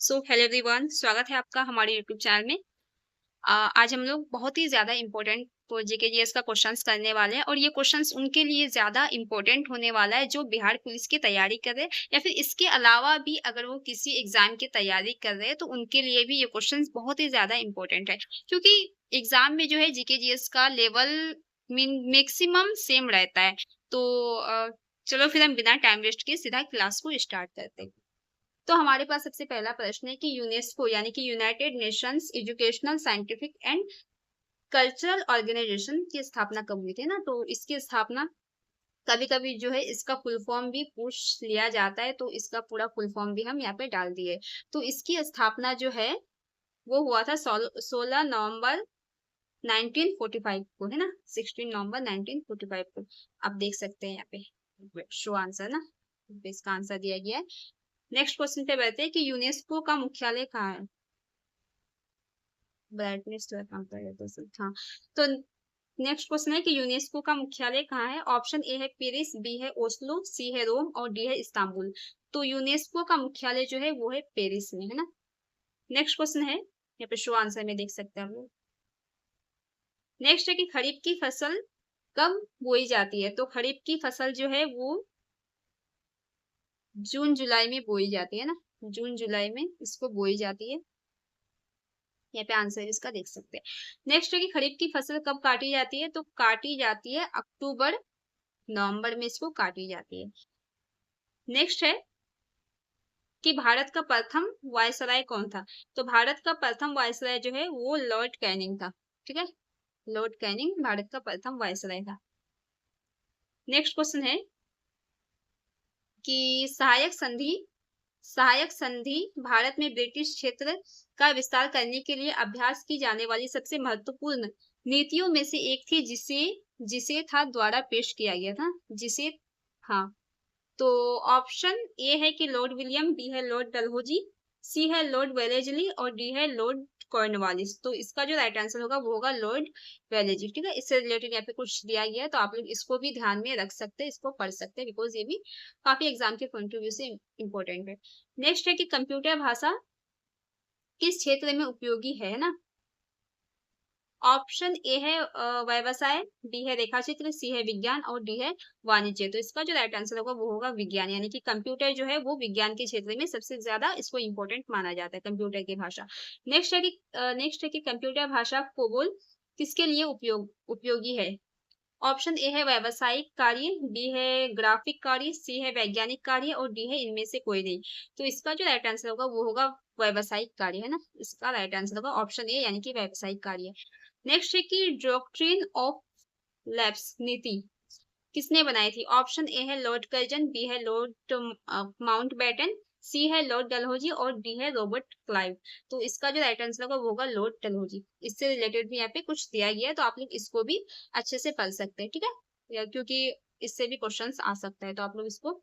So hello everyone, स्वागत है आपका हमारे यूट्यूब चैनल में। आज हम लोग बहुत ही ज़्यादा इम्पोर्टेंट जीके का क्वेश्चंस करने वाले हैं और ये क्वेश्चंस उनके लिए ज़्यादा इम्पोर्टेंट होने वाला है जो बिहार पुलिस की तैयारी कर रहे हैं या फिर इसके अलावा भी अगर वो किसी एग्जाम की तैयारी कर रहे हैं तो उनके लिए भी ये क्वेश्चंस बहुत ही ज़्यादा इम्पोर्टेंट है, क्योंकि एग्जाम में जो है जीके का लेवल मैक्सिमम सेम रहता है। तो चलो फिर हम बिना टाइम वेस्ट किए सीधा क्लास को स्टार्ट करते हैं। तो हमारे पास सबसे पहला प्रश्न है कि यूनेस्को यानी कि United Nations Educational Scientific and Cultural Organization की स्थापना कब हुई थी ना। तो इसकी स्थापना कभी कभी जो है इसका फुल फॉर्म भी पूछ लिया जाता है, तो इसका पूरा फुल फॉर्म भी हम यहाँ पे डाल दिए। तो इसकी स्थापना जो है वो हुआ था 16 नवंबर 1945 को, है ना। 16 नवंबर 1945 को आप देख सकते हैं यहाँ पे शो आंसर ना, इसका आंसर दिया गया है। नेक्स्ट क्वेश्चन पे बढ़ते हैं कि यूनेस्को का मुख्यालय कहाँ है। ब्राइटनेस थोड़ा कम कर देते हैं। हाँ, तो नेक्स्ट क्वेश्चन है कि यूनेस्को का मुख्यालय कहाँ है। ऑप्शन ए है पेरिस, बी है ओस्लो, सी है रोम और डी है इस्तांबुल। तो यूनेस्को का मुख्यालय जो है वो है पेरिस में, है ना। नेक्स्ट क्वेश्चन है, यहाँ पे शो आंसर में देख सकते हैं हम लोग। नेक्स्ट है कि खरीफ की फसल कब बोई जाती है। तो खरीफ की फसल जो है वो जून जुलाई में बोई जाती है ना, जून जुलाई में इसको बोई जाती है। यहाँ पे आंसर इसका देख सकते हैं। नेक्स्ट है कि खरीफ की फसल कब काटी जाती है। तो काटी जाती है अक्टूबर नवंबर में इसको काटी जाती है। नेक्स्ट है कि भारत का प्रथम वायसराय कौन था। तो भारत का प्रथम वायसराय जो है वो लॉर्ड कैनिंग था। ठीक है, लॉर्ड कैनिंग भारत का प्रथम वायसराय था। नेक्स्ट क्वेश्चन है कि सहायक संधि भारत में ब्रिटिश क्षेत्र का विस्तार करने के लिए अभ्यास की जाने वाली सबसे महत्वपूर्ण नीतियों में से एक थी, जिसे जिसे था द्वारा पेश किया गया था, जिसे। हाँ, तो ऑप्शन ए है कि लॉर्ड विलियम, बी है लॉर्ड डलहौजी, सी है लॉर्ड वेलेजली और डी है लॉर्ड कॉर्नवालिस। तो इसका जो राइट आंसर होगा वो होगा लॉर्ड वेलेजली। ठीक है, इससे रिलेटेड यहाँ पे कुछ दिया गया है, तो आप लोग इसको भी ध्यान में रख सकते हैं, इसको पढ़ सकते हैं, बिकॉज ये भी काफी एग्जाम के पॉइंट ऑफ व्यू से इम्पोर्टेंट है। नेक्स्ट है कि कंप्यूटर भाषा किस क्षेत्र में उपयोगी है ना। ऑप्शन ए है व्यवसाय, बी है रेखाचित्र, सी है विज्ञान और डी है वाणिज्य। तो इसका जो राइट आंसर होगा वो होगा विज्ञान, यानी कि कंप्यूटर जो है वो विज्ञान के क्षेत्र में सबसे ज्यादा इसको इम्पोर्टेंट माना जाता है, कंप्यूटर की भाषा। नेक्स्ट है कि कंप्यूटर भाषा कोबोल किसके लिए उपयोगी है। ऑप्शन ए है व्यावसायिक कार्य, बी है ग्राफिक कार्य, सी है वैज्ञानिक कार्य और डी है इनमें से कोई नहीं। तो इसका जो राइट आंसर होगा वो होगा व्यावसायिक कार्य, है ना। इसका राइट आंसर होगा ऑप्शन ए यानी कि व्यावसायिक कार्य। नेक्स्ट है कि डॉक्ट्रिन ऑफ लैप्स नीति किसने बनाई थी। ऑप्शन ए है लॉर्ड कर्जन, बी है लॉर्ड माउंटबेटन, सी है लॉर्ड डलहौजी और डी है रॉबर्ट क्लाइव। तो इसका जो राइट आंसर होगा वो होगा लॉर्ड डलहौजी। इससे रिलेटेड भी यहाँ पे कुछ दिया गया है, तो आप लोग इसको भी अच्छे से पढ़ सकते हैं। ठीक है, क्योंकि इससे भी क्वेश्चंस आ सकता है, तो आप लोग इसको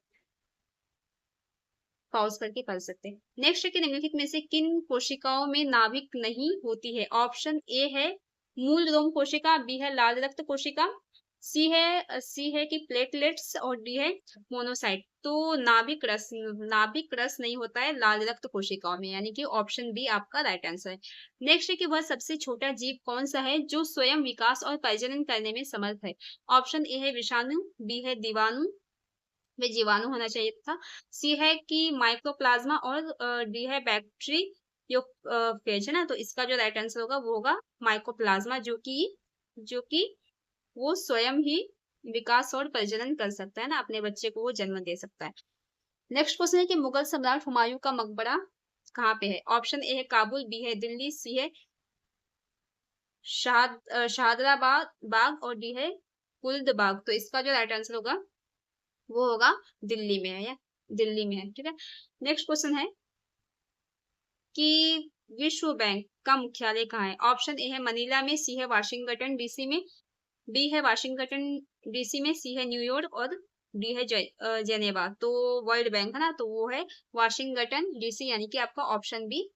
पॉज करके पढ़ सकते हैं। नेक्स्ट है कि निम्नलिखित में से किन कोशिकाओं में नाभिक नहीं होती है। ऑप्शन ए है मूल रोम कोशिका, बी है लाल रक्त कोशिका, सी है कि प्लेटलेट्स और डी है मोनोसाइट। तो नाभिक रस नहीं होता है लाल रक्त कोशिकाओं में, यानी कि ऑप्शन बी आपका राइट आंसर है। नेक्स्ट है कि वह सबसे छोटा जीव कौन सा है जो स्वयं विकास और प्रजनन करने में समर्थ है। ऑप्शन ए है विषाणु, बी है में जीवाणु होना चाहिए था, सी है कि माइक्रोप्लाज्मा और डी है बैक्टीरी यो फेज, है ना। तो इसका जो राइट आंसर होगा वो होगा माइक्रोप्लाज्मा, जो कि वो स्वयं ही विकास और प्रजनन कर सकता है ना, अपने बच्चे को वो जन्म दे सकता है। नेक्स्ट क्वेश्चन है कि मुगल सम्राट हुमायूं का मकबरा कहाँ पे है। ऑप्शन ए है काबुल, बी है दिल्ली, सी है शाहदराबाद बाग और डी है कुल्द बाग। तो इसका जो राइट आंसर होगा वो होगा दिल्ली में है, या दिल्ली में है। ठीक है, नेक्स्ट क्वेश्चन है कि विश्व बैंक का मुख्यालय कहाँ है। ऑप्शन ए है मनीला में, सी है वाशिंगटन डीसी में, बी है वाशिंगटन डीसी में, सी है न्यूयॉर्क और डी है जेनेवा। तो वर्ल्ड बैंक है ना, तो वो है वाशिंगटन डीसी, यानी कि आपका ऑप्शन बी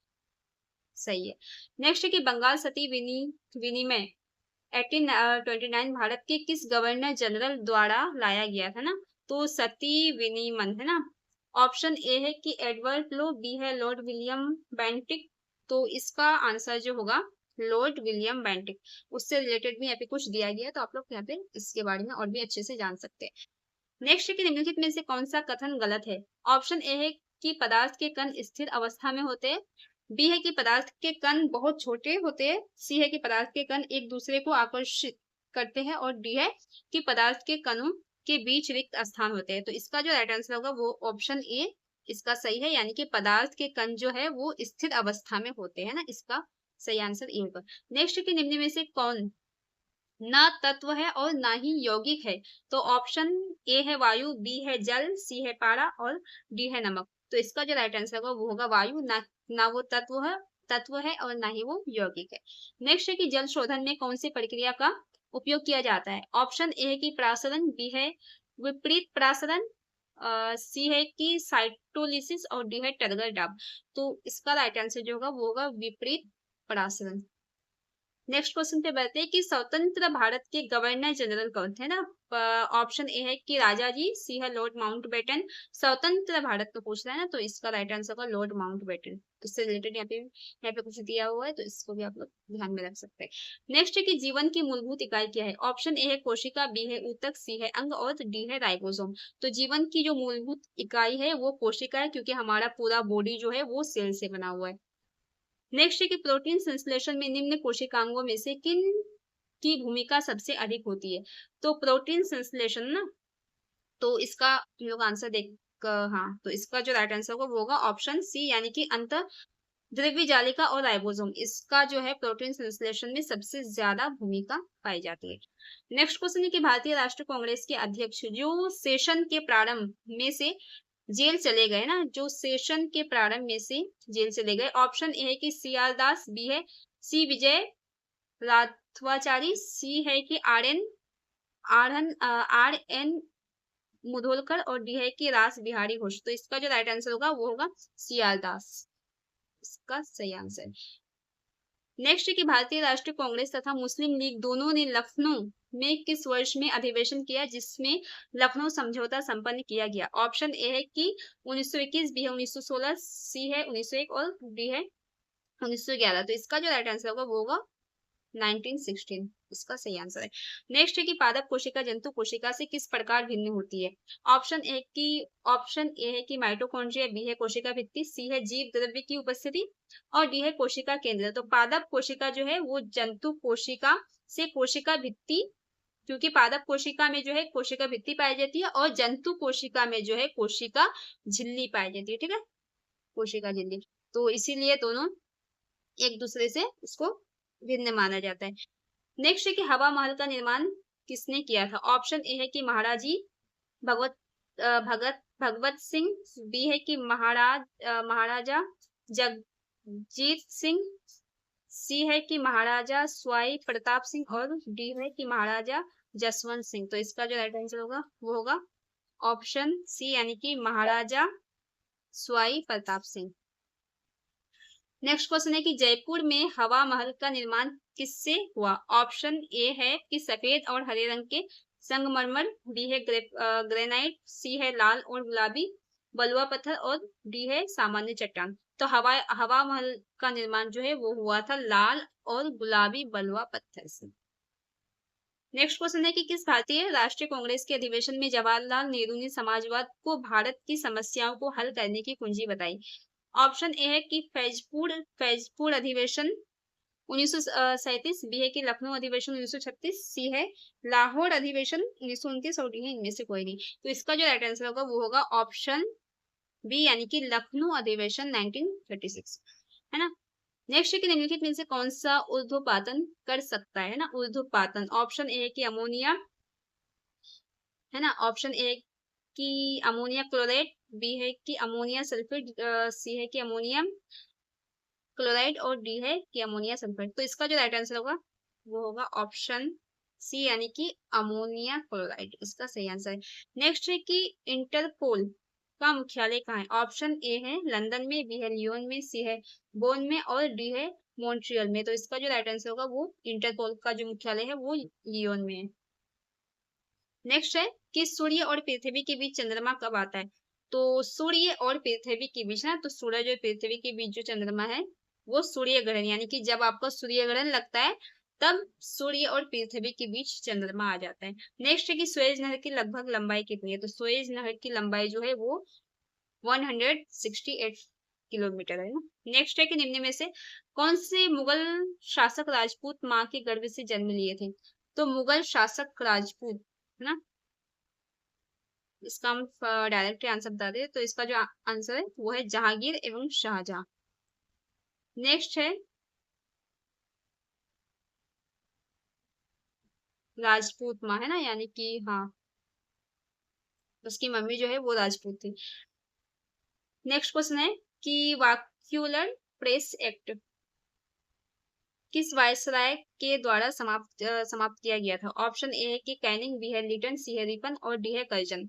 सही है। नेक्स्ट है कि बंगाल सती विनिमय 1829 भारत के किस गवर्नर जनरल द्वारा लाया गया था ना। तो सती विनिमय है ना, ऑप्शन ए है कि एडवर्ड लो, बी है लॉर्ड विलियम बेंटिक। तो इसका आंसर जो होगा लॉर्ड विलियम बेंटिक। उससे रिलेटेड भी यहाँ पे कुछ दिया गया है, तो आप लोग यहाँ पे इसके बारे में और भी अच्छे से जान सकते हैं। नेक्स्ट है कि निम्नलिखित में से कौन सा कथन गलत है। ऑप्शन ए है कि पदार्थ के कण स्थिर अवस्था में होते हैं, बी है कि पदार्थ के कण बहुत छोटे होते हैं, सी है कि पदार्थ के कण एक दूसरे को आकर्षित करते हैं, और डी है कि पदार्थ के कणों के बीच रिक्त स्थान होते हैं। तो इसका जो राइट आंसर होगा वो ऑप्शन ए इसका सही है, यानी कि पदार्थ के कण जो है वो स्थिर अवस्था में होते हैं ना, इसका सही आंसर ए होगा। नेक्स्ट है कि निम्न में से कौन ना तत्व है और ना ही यौगिक है। तो ऑप्शन ए है वायु, बी है जल, सी है पारा और डी है नमक। तो इसका जो राइट आंसर होगा वो होगा वायु। ना वो तत्व है और ना ही वो यौगिक है। नेक्स्ट है कि जल शोधन में कौन सी प्रक्रिया का उपयोग किया जाता है। ऑप्शन ए है कि प्रासरण, बी है विपरीत प्रासरण, सी है कि साइटोलिसिस और डी है टरगर डाब। तो इसका राइट आंसर जो होगा वो होगा विपरीत प्रासरण। नेक्स्ट क्वेश्चन पे बढ़ते हैं कि स्वतंत्र भारत के गवर्नर जनरल कौन थे ना। ऑप्शन ए है कि राजा जी, सी है लॉर्ड माउंटबेटन। स्वतंत्र भारत को पूछ रहा है ना, तो इसका राइट आंसर होगा लॉर्ड माउंटबेटन। इससे रिलेटेड यहाँ पे कुछ दिया हुआ है, तो इसको भी आप लोग ध्यान में रख सकते हैं। नेक्स्ट है कि जीवन की मूलभूत इकाई क्या है। ऑप्शन ए है कोशिका, बी है ऊतक, सी है अंग और डी है राइबोसोम। तो जीवन की जो मूलभूत इकाई है वो कोशिका है, क्योंकि हमारा पूरा बॉडी जो है वो सेल से बना हुआ है। नेक्स्ट है कि प्रोटीन संश्लेषण में निम्न कोशिकांगों में से किन की भूमिका सबसे अधिक होती है। तो प्रोटीन संश्लेषण ना, तो इसका हम लोग आंसर देख हाँ, तो इसका जो राइट आंसर होगा वो होगा ऑप्शन सी, यानी कि अंत द्रव्य जालिका और राइबोसोम। इसका जो है प्रोटीन संश्लेषण में सबसे ज्यादा भूमिका पाई जाती है। नेक्स्ट क्वेश्चन है कि भारतीय राष्ट्रीय कांग्रेस के अध्यक्ष जो सेशन के प्रारंभ में से जेल चले गए ना, जो सेशन के प्रारंभ में से जेल चले गए। ऑप्शन ए है कि सी आर दास, बी है सी विजय राघवाचारी, सी है कि आर एन मुधोलकर और डी है कि रास बिहारी घोष। तो इसका जो राइट आंसर होगा वो होगा सी आर दास, इसका सही आंसर। नेक्स्ट है कि भारतीय राष्ट्रीय कांग्रेस तथा मुस्लिम लीग दोनों ने लखनऊ में किस वर्ष में अधिवेशन किया जिसमें लखनऊ समझौता संपन्न किया गया। ऑप्शन ए है कि 1921, बी है 1916, सी है 1901 और डी है 1911। तो इसका जो राइट आंसर होगा वो होगा 1916, इसका सही आंसर है। नेक्स्ट है कि पादप कोशिका जंतु कोशिका से किस प्रकार भिन्न होती है। ऑप्शन ए है कि माइटोकॉन्ड्रिया, बी है कोशिका भित्ति, सी है जीव द्रव्य की उपस्थिति और डी है कोशिका केंद्र। तो पादप कोशिका जो है वो जंतु कोशिका से कोशिका भित्ति, क्योंकि पादप कोशिका में जो है कोशिका भित्ति पाई जाती है और जंतु कोशिका में जो है कोशिका झिल्ली पाई जाती है। ठीक है, कोशिका झिल्ली। तो इसीलिए दोनों एक दूसरे से इसको भिन्न माना जाता है। नेक्स्ट है कि हवा महल का निर्माण किसने किया था। ऑप्शन ए है कि महाराजी भगवत सिंह, बी है कि महाराजा जगजीत सिंह, सी है कि महाराजा स्वाई प्रताप सिंह और डी है कि महाराजा जसवंत सिंह। तो इसका जो राइट आंसर होगा वो होगा ऑप्शन सी, यानी कि महाराजा स्वाई प्रताप सिंह। नेक्स्ट क्वेश्चन है कि जयपुर में हवा महल का निर्माण किससे हुआ। ऑप्शन ए है कि सफेद और हरे रंग के संगमरमर, बी है ग्रेनाइट, सी है लाल और गुलाबी बलुआ पत्थर और डी है सामान्य चट्टान। तो हवा महल का निर्माण जो है वो हुआ था लाल और गुलाबी बलुआ पत्थर से। नेक्स्ट क्वेश्चन है कि किस भारतीय राष्ट्रीय कांग्रेस के अधिवेशन में जवाहरलाल नेहरू ने समाजवाद को भारत की समस्याओं को हल करने की कुंजी बताई। ऑप्शन ए है कि फैजपुर अधिवेशन 1937, बी है कि लखनऊ अधिवेशन 1936, सी है लाहौर अधिवेशन 1929 और डी है इनमें से कोई नहीं। तो इसका जो राइट आंसर होगा वो होगा ऑप्शन बी, यानी कि लखनऊ अधिवेशन 1936, है ना। नेक्स्ट है कि निम्नलिखित में से कौन सा ऊर्ध्वपातन कर सकता है ना, ऊर्ध्वपातन। ऑप्शन ए है कि अमोनिया, है ना। ऑप्शन ए कि अमोनिया क्लोराइड, बी है कि अमोनिया सल्फेट, सी है कि अमोनियम क्लोराइड और डी है कि अमोनिया सल्फेट। तो इसका जो राइट आंसर होगा वो होगा ऑप्शन सी, यानी कि अमोनिया क्लोराइड, इसका सही आंसर है। नेक्स्ट है कि इंटरपोल का मुख्यालय कहाँ है। ऑप्शन ए है लंदन में, बी है लियोन में, सी है बोन में और डी है मॉन्ट्रियल में। तो इसका जो राइट आंसर होगा वो इंटरपोल का जो मुख्यालय है वो लियोन में है। नेक्स्ट है कि सूर्य और पृथ्वी के बीच चंद्रमा कब आता है। तो सूर्य और पृथ्वी के बीच ना, तो सूरज और पृथ्वी के बीच जो चंद्रमा है वो सूर्य ग्रहण, यानी कि जब आपका सूर्य ग्रहण लगता है तब सूर्य और पृथ्वी के बीच चंद्रमा आ जाता है। नेक्स्ट है कि सुएज नहर की लगभग लंबाई कितनी है, तो सुएज नहर की लंबाई जो है वो 168 किलोमीटर है ना। नेक्स्ट है कि निम्न में से कौन से मुगल शासक राजपूत माँ के गर्भ से जन्म लिए थे, तो मुगल शासक राजपूत है ना। इसका हम डायरेक्ट आंसर बता दें तो इसका जो आंसर है वो है जहांगीर एवं शाहजहां। नेक्स्ट है राजपूत माँ है ना, यानी कि हाँ उसकी मम्मी जो है वो राजपूत थी। नेक्स्ट क्वेश्चन है कि वाक्यूलर प्रेस एक्ट किस वायसराय के द्वारा समाप्त किया गया था। ऑप्शन ए है कि कैनिंग, बी है लिटन, सी है रिपन और डी है कर्जन।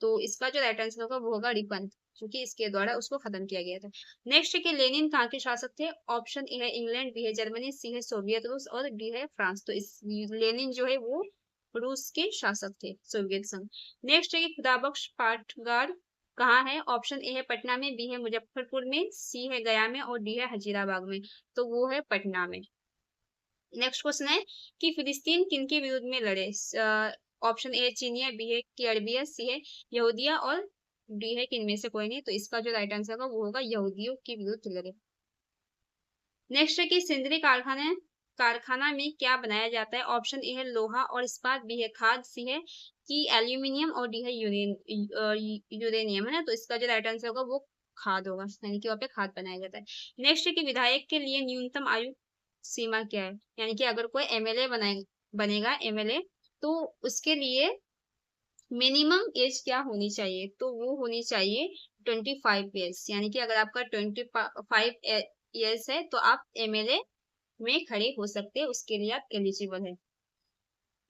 तो इसका जो राइट आंसर होगा वो होगा रिपन, क्योंकि इसके द्वारा उसको खत्म किया गया था। नेक्स्ट है कि लेनिन कहाँ के शासक थे। ऑप्शन ए है इंग्लैंड, बी है जर्मनी, सी है सोवियत रूस और डी है फ्रांस। तो इस लेनिन जो है वो रूस के शासक थे, सोवियत संघ। नेक्स्ट है कि खुदाबख्श पाठगार कहाँ है। ऑप्शन ए है पटना में, बी है मुजफ्फरपुर में, सी है गया में और डी है हजीराबाग में। तो वो है पटना में। नेक्स्ट क्वेश्चन है कि फिलिस्तीन किनके विरुद्ध में लड़े। ऑप्शन ए चीनिया, बी है कि अरबिया, सी है यहूदिया और डी है कि इनमें से कोई नहीं। तो इसका जो राइट आंसर होगा वो होगा यहूदियों के विरुद्ध लड़े। नेक्स्ट है कि सिंदरी कारखाना में क्या बनाया जाता है। ऑप्शन ए है लोहा और इस्पात, बी है खाद, सी है कि एल्यूमिनियम और डी है यूरेनियम है ना। तो इसका जो राइट आंसर होगा वो खाद होगा, यानी कि वहाँ पे खाद बनाया जाता है। नेक्स्ट है कि विधायक के लिए न्यूनतम आयु सीमा क्या है, यानी कि अगर कोई एमएलए बनेगा एमएलए तो उसके लिए मिनिमम एज क्या होनी चाहिए, तो वो होनी चाहिए 25 ईयर्स, यानी कि अगर आपका 25 ईयर्स है तो आप एमएलए में खड़े हो सकते हैं, उसके लिए आप एलिजिबल है।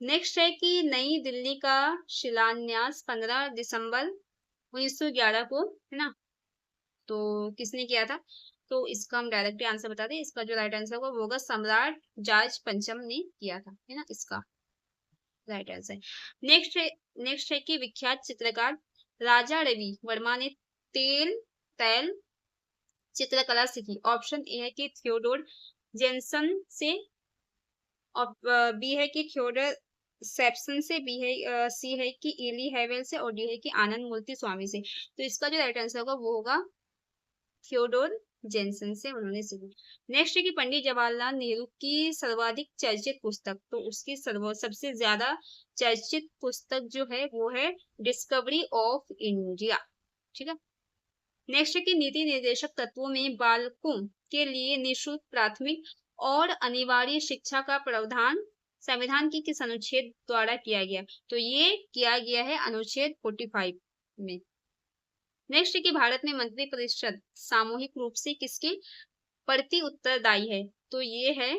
नेक्स्ट है कि नई दिल्ली का शिलान्यास 15 दिसंबर 1911 को है ना, तो किसने किया था। तो इसका हम डायरेक्ट आंसर बता दें, इसका जो राइट आंसर होगा वो होगा सम्राट जॉर्ज पंचम ने किया था, है ना, इसका राइट आंसर। नेक्स्ट है कि विख्यात चित्रकार राजा रवि वर्मा ने तैल चित्रकला सीखी। ऑप्शन ए है कि थियोडोर जेनसन से, बी है कि थियोडर सेप्सन से, बी है सी है कि इली हेवेल से और डी है कि आनंद मूर्ति स्वामी से। तो इसका जो राइट आंसर होगा वो होगा थियोडोर जेनसन से उन्होंने सीखी। नेक्स्ट है कि पंडित जवाहरलाल नेहरू की सर्वाधिक चर्चित पुस्तक, तो उसकी सबसे ज्यादा चर्चित पुस्तक जो है वो है डिस्कवरी ऑफ इंडिया, ठीक है। नेक्स्ट है कि नीति निर्देशक तत्वों में बालकों के लिए निःशुल्क प्राथमिक और अनिवार्य शिक्षा का प्रावधान संविधान की किस अनुच्छेद द्वारा किया गया, तो ये किया गया है अनुच्छेद 45 में। नेक्स्ट है कि भारत में मंत्री परिषद सामूहिक रूप से किसके प्रति उत्तरदायी है, तो ये है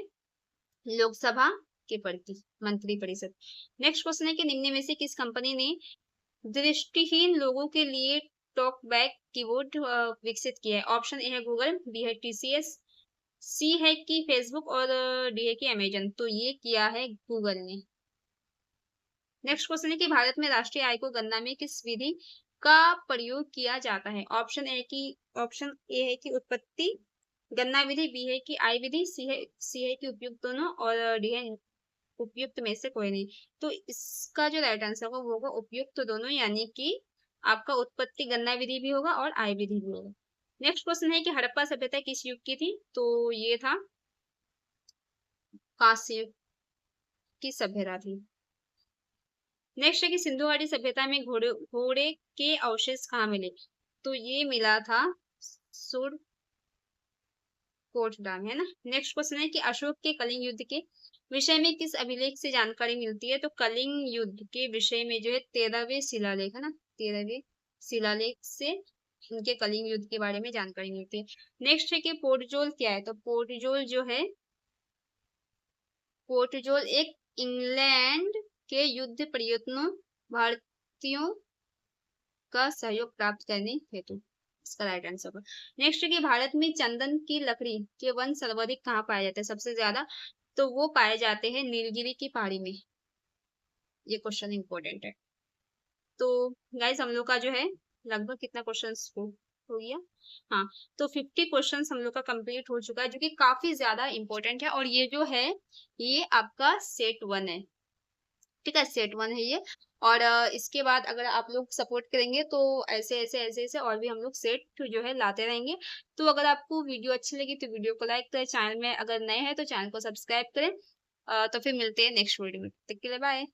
लोकसभा के प्रति मंत्री परिषद। नेक्स्ट क्वेश्चन है कि निम्न में से किस कंपनी ने दृष्टिहीन लोगों के लिए टॉक बैक कीबोर्ड विकसित किया है। ऑप्शन ए है गूगल, बी है टीसीएस, सी है कि फेसबुक और डी है कि अमेजन। तो ये किया है गूगल ने। नेक्स्ट क्वेश्चन है कि भारत में राष्ट्रीय आय को गणना में किस विधि का प्रयोग किया जाता है। ऑप्शन ए है कि उत्पत्ति गणना विधि, बी है कि आय विधि, सी है कि उपयुक्त दोनों और डी है उपयुक्त में से कोई नहीं। तो इसका जो राइट आंसर होगा वो होगा उपयुक्त दोनों, यानी कि आपका उत्पत्ति गणना विधि भी होगा और आय विधि भी होगा। नेक्स्ट क्वेश्चन है कि हड़प्पा सभ्यता किस युग की थी, तो ये था कांस्य युग की सभ्यता थी। नेक्स्ट है कि सिंधु घाटी सभ्यता में घोड़े के अवशेष कहाँ मिले, तो ये मिला था सुर कोट डांग, है ना। नेक्स्ट क्वेश्चन है कि अशोक के कलिंग युद्ध के विषय में किस अभिलेख से जानकारी मिलती है, तो कलिंग युद्ध के विषय में जो है 13वें शिलालेख है ना, 13वें शिलालेख से उनके कलिंग युद्ध के बारे में जानकारी मिलती है। नेक्स्ट है कि पोर्टजोल क्या है, तो पोर्टजोल जो है पोर्टजोल एक इंग्लैंड के युद्ध प्रयत्नों भारतीयों का सहयोग प्राप्त करने हेतु, इसका राइट आंसर होगा। नेक्स्ट है कि भारत में चंदन की लकड़ी के वन सर्वाधिक कहाँ पाए जाते हैं सबसे ज्यादा, तो वो पाए जाते हैं नीलगिरी की पहाड़ी में। ये क्वेश्चन इंपॉर्टेंट है। तो गाइस हम लोग का जो है लगभग कितना क्वेश्चंस हो गया। हाँ, तो 50 क्वेश्चंस हम लोग का कंप्लीट हो चुका है, जो कि काफी ज्यादा इंपॉर्टेंट है। और ये जो है ये आपका सेट 1 है, ठीक है, सेट 1 है ये। और इसके बाद अगर आप लोग सपोर्ट करेंगे तो ऐसे ऐसे ऐसे ऐसे और भी हम लोग सेट जो है लाते रहेंगे। तो अगर आपको वीडियो अच्छी लगी तो वीडियो को लाइक करें, चैनल में अगर नए हैं तो चैनल को सब्सक्राइब करें। तो फिर मिलते हैं नेक्स्ट वीडियो में, तब तक के लिए बाय।